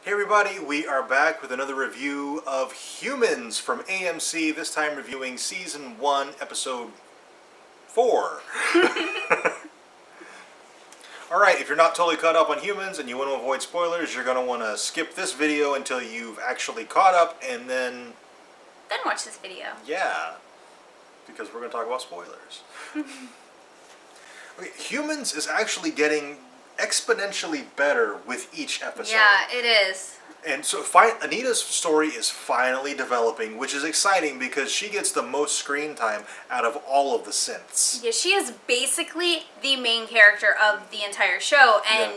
Hey everybody, we are back with another review of Humans from AMC, this time reviewing Season 1, Episode 4. Alright, if you're not totally caught up on Humans and you want to avoid spoilers, you're going to want to skip this video until you've actually caught up and then watch this video. Yeah, because we're going to talk about spoilers. Okay, Humans is actually getting exponentially better with each episode. Yeah, it is. And so Anita's story is finally developing, which is exciting because she gets the most screen time out of all of the synths. Yeah, she is basically the main character of the entire show, and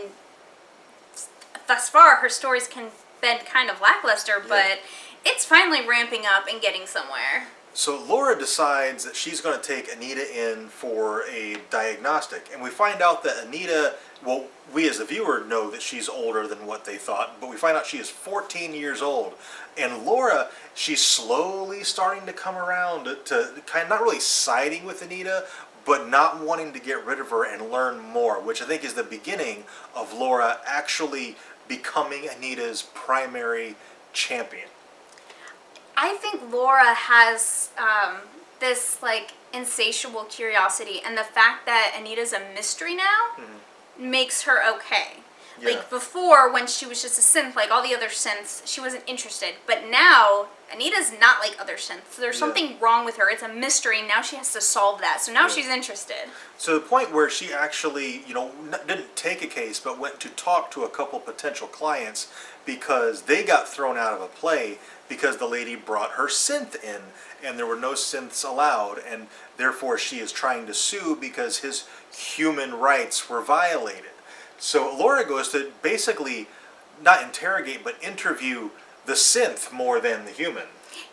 thus far her stories can been kind of lackluster, but it's finally ramping up and getting somewhere. So Laura decides that she's going to take Anita in for a diagnostic, and we find out that Anita, well, we as the viewer know that she's older than what they thought, but we find out she is 14 years old. And Laura, she's slowly starting to come around to kind of not really siding with Anita, but not wanting to get rid of her and learn more, which I think is the beginning of Laura actually becoming Anita's primary champion. I think Laura has this insatiable curiosity, and the fact that Anita's a mystery now makes her okay. Yeah. Like before, when she was just a synth, like all the other synths, she wasn't interested. But now, Anita's not like other synths. There's something wrong with her. It's a mystery, and now she has to solve that. So now she's interested. So the point where she actually, didn't take a case, but went to talk to a couple potential clients because they got thrown out of a play because the lady brought her synth in, and there were no synths allowed, and therefore she is trying to sue because his human rights were violated. So Laura goes to basically not interrogate, but interview the synth more than the human.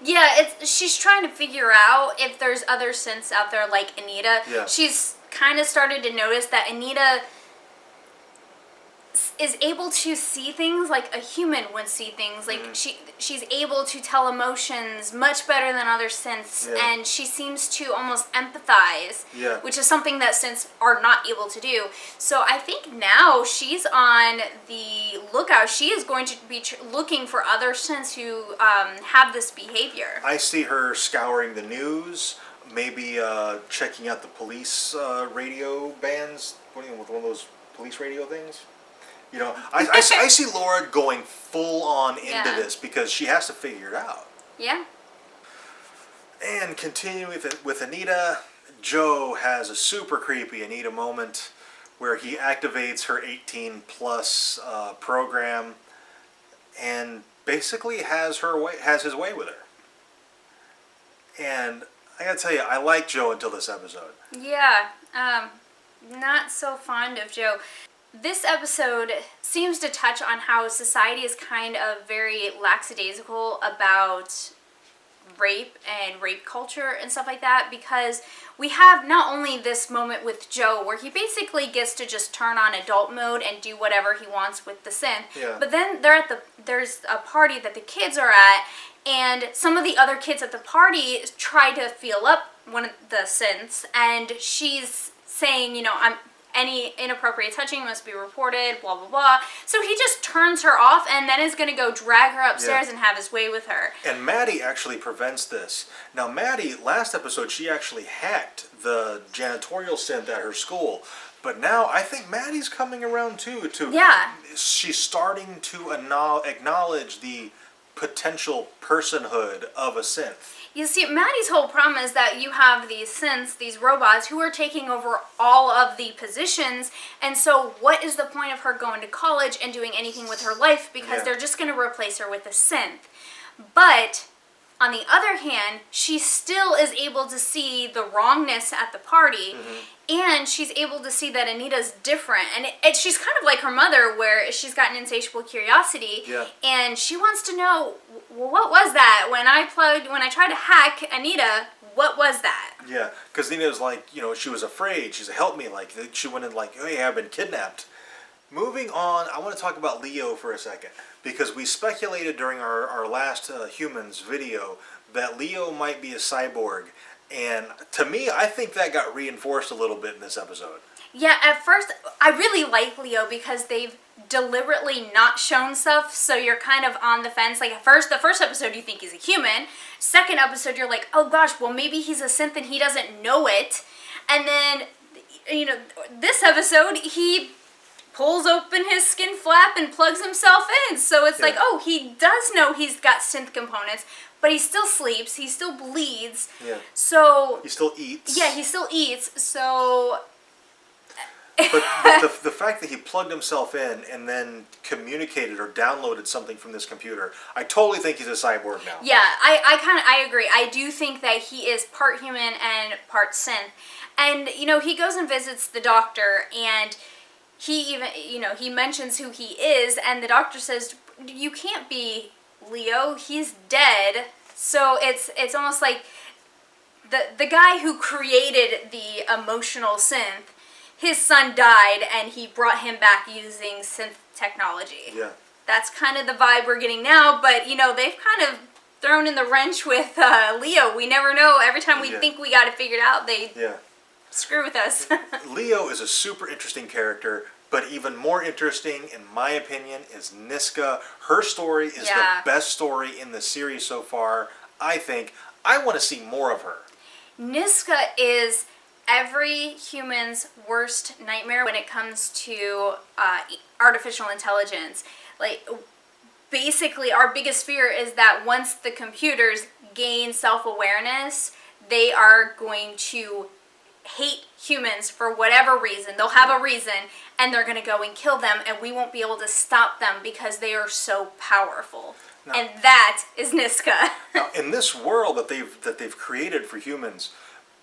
Yeah, she's trying to figure out if there's other synths out there like Anita. Yeah. She's kind of started to notice that Anita is able to see things like a human would see things. Like she's able to tell emotions much better than other synths, and she seems to almost empathize, which is something that synths are not able to do. So I think now she's on the lookout. She is going to be looking for other synths who have this behavior. I see her scouring the news, maybe checking out the police radio bands, with one of those police radio things. I see Laura going full on into this because she has to figure it out. Yeah. And continuing with Anita, Joe has a super creepy Anita moment where he activates her 18+ program and basically has his way with her. And I gotta tell you, I like Joe until this episode. Yeah, not so fond of Joe. This episode seems to touch on how society is kind of very lackadaisical about rape and rape culture and stuff like that, because we have not only this moment with Joe where he basically gets to just turn on adult mode and do whatever he wants with the synth, but then there's a party that the kids are at, and some of the other kids at the party try to feel up one of the synths, and she's saying, any inappropriate touching must be reported, blah, blah, blah. So he just turns her off and then is going to go drag her upstairs and have his way with her. And Maddie actually prevents this. Now, Maddie, last episode, she actually hacked the janitorial synth at her school. But now I think Maddie's coming around too. She's starting to acknowledge the potential personhood of a synth. You see, Maddie's whole problem is that you have these synths, these robots, who are taking over all of the positions, and so what is the point of her going to college and doing anything with her life, because they're just going to replace her with a synth. But on the other hand, she still is able to see the wrongness at the party, and she's able to see that Anita's different. And she's kind of like her mother, where she's got an insatiable curiosity, and she wants to know, well, what was that? When I tried to hack Anita, what was that? Yeah, because Anita's like, she was afraid. She's like, help me. Like, she went in like, hey, I've been kidnapped. Moving on, I want to talk about Leo for a second, because we speculated during our last Humans video that Leo might be a cyborg, and to me, I think that got reinforced a little bit in this episode. Yeah, at first, I really like Leo because they've deliberately not shown stuff, so you're kind of on the fence. Like, the first episode, you think he's a human. Second episode, you're like, oh gosh, well, maybe he's a synth and he doesn't know it. And then, you know, this episode, he pulls open his skin flap and plugs himself in. So it's like, oh, he does know he's got synth components, but he still sleeps, he still bleeds. Yeah. So... He still eats. Yeah, he still eats, so... But the fact that he plugged himself in and then communicated or downloaded something from this computer, I totally think he's a cyborg now. Yeah, I agree. I do think that he is part human and part synth. And, you know, he goes and visits the doctor, and he even, you know, he mentions who he is, and the doctor says, you can't be Leo, he's dead. So it's almost like the guy who created the emotional synth, his son died, and he brought him back using synth technology. Yeah. That's kind of the vibe we're getting now, but, you know, they've kind of thrown in the wrench with Leo. We never know. Every time we think we got it figured out, they screw with us. Leo is a super interesting character, but even more interesting, in my opinion, is Niska. Her story is the best story in the series so far, I think. I want to see more of her. Niska is every human's worst nightmare when it comes to artificial intelligence. Like, basically, our biggest fear is that once the computers gain self-awareness, they are going to hate humans for whatever reason. They'll have a reason, and they're going to go and kill them, and we won't be able to stop them because they are so powerful. Now, and that is Niska. Now, in this world that they've created for humans,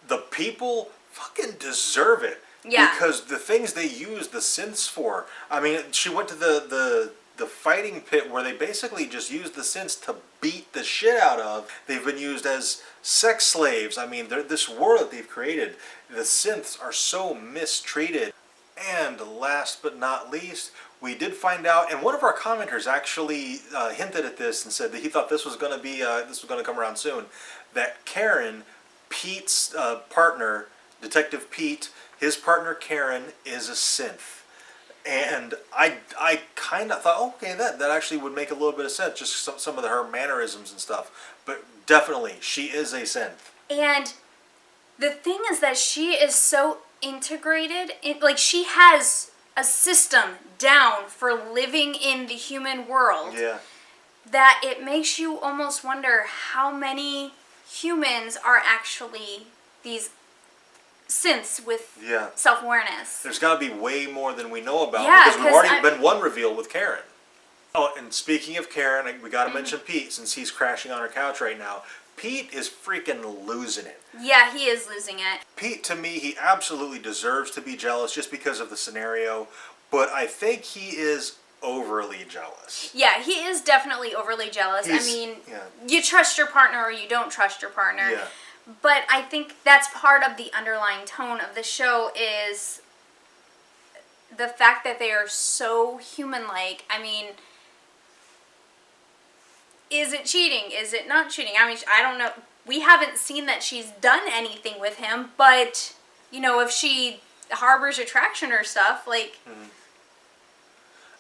the people fucking deserve it. Yeah. Because the things they use the synths for. I mean, she went to the fighting pit where they basically just used the synths to beat the shit out of. They've been used as sex slaves. I mean, this world that they've created, the synths are so mistreated. And last but not least, we did find out, and one of our commenters actually hinted at this and said that he thought this was going to come around soon, that Karen, Pete's partner, Detective Pete, his partner Karen, is a synth. And I kind of thought, okay, that actually would make a little bit of sense, just some of her mannerisms and stuff. But definitely, she is a synth. And the thing is that she is so integrated, like she has a system down for living in the human world. Yeah. That it makes you almost wonder how many humans are actually these synths with self-awareness. There's got to be way more than we know about, yeah, because we've already been one reveal with Karen. Oh, and speaking of Karen, we got to mention Pete, since he's crashing on her couch right now. Pete is freaking losing it. Yeah, he is losing it. Pete, to me, he absolutely deserves to be jealous just because of the scenario, but I think he is overly jealous. Yeah, he is definitely overly jealous. I mean, you trust your partner or you don't trust your partner. Yeah. But I think that's part of the underlying tone of the show is the fact that they are so human-like. I mean, is it cheating? Is it not cheating? I mean, I don't know. We haven't seen that she's done anything with him, but, you know, if she harbors attraction or stuff, like... Mm-hmm.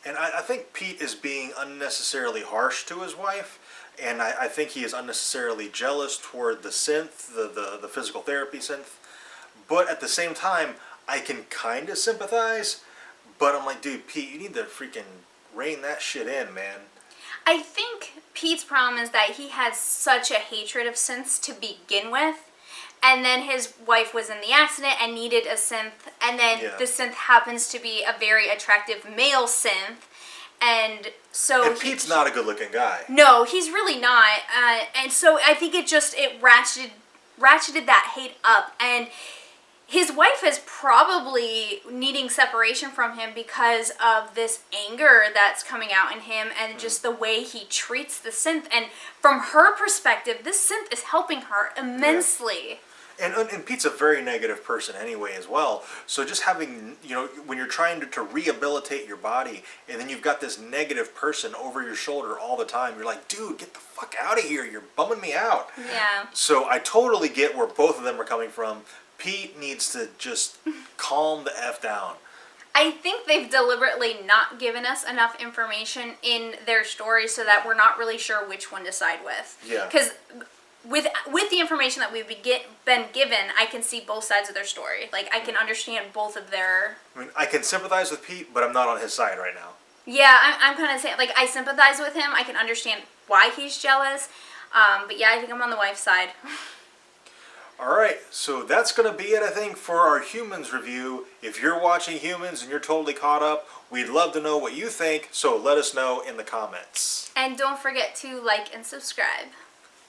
And I think Pete is being unnecessarily harsh to his wife. And I think he is unnecessarily jealous toward the synth, the physical therapy synth. But at the same time, I can kind of sympathize. But I'm like, dude, Pete, you need to freaking rein that shit in, man. I think Pete's problem is that he had such a hatred of synths to begin with. And then his wife was in the accident and needed a synth. And then the synth happens to be a very attractive male synth. And so Pete's not a good-looking guy. No, he's really not. And so I think it ratcheted that hate up. And his wife is probably needing separation from him because of this anger that's coming out in him and just the way he treats the synth. And from her perspective, this synth is helping her immensely. Yeah. And Pete's a very negative person anyway as well. So just having, you know, when you're trying to rehabilitate your body and then you've got this negative person over your shoulder all the time, you're like, dude, get the fuck out of here. You're bumming me out. Yeah. So I totally get where both of them are coming from. Pete needs to just calm the F down. I think they've deliberately not given us enough information in their story so that we're not really sure which one to side with. Yeah. Because with the information that we've been given, I can see both sides of their story. Like, I can understand both of their... I mean, I can sympathize with Pete, but I'm not on his side right now. Yeah, I'm kind of saying, like, I sympathize with him. I can understand why he's jealous. But yeah, I think I'm on the wife's side. Alright, so that's going to be it, I think, for our Humans review. If you're watching Humans and you're totally caught up, we'd love to know what you think, so let us know in the comments. And don't forget to like and subscribe.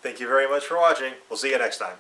Thank you very much for watching. We'll see you next time.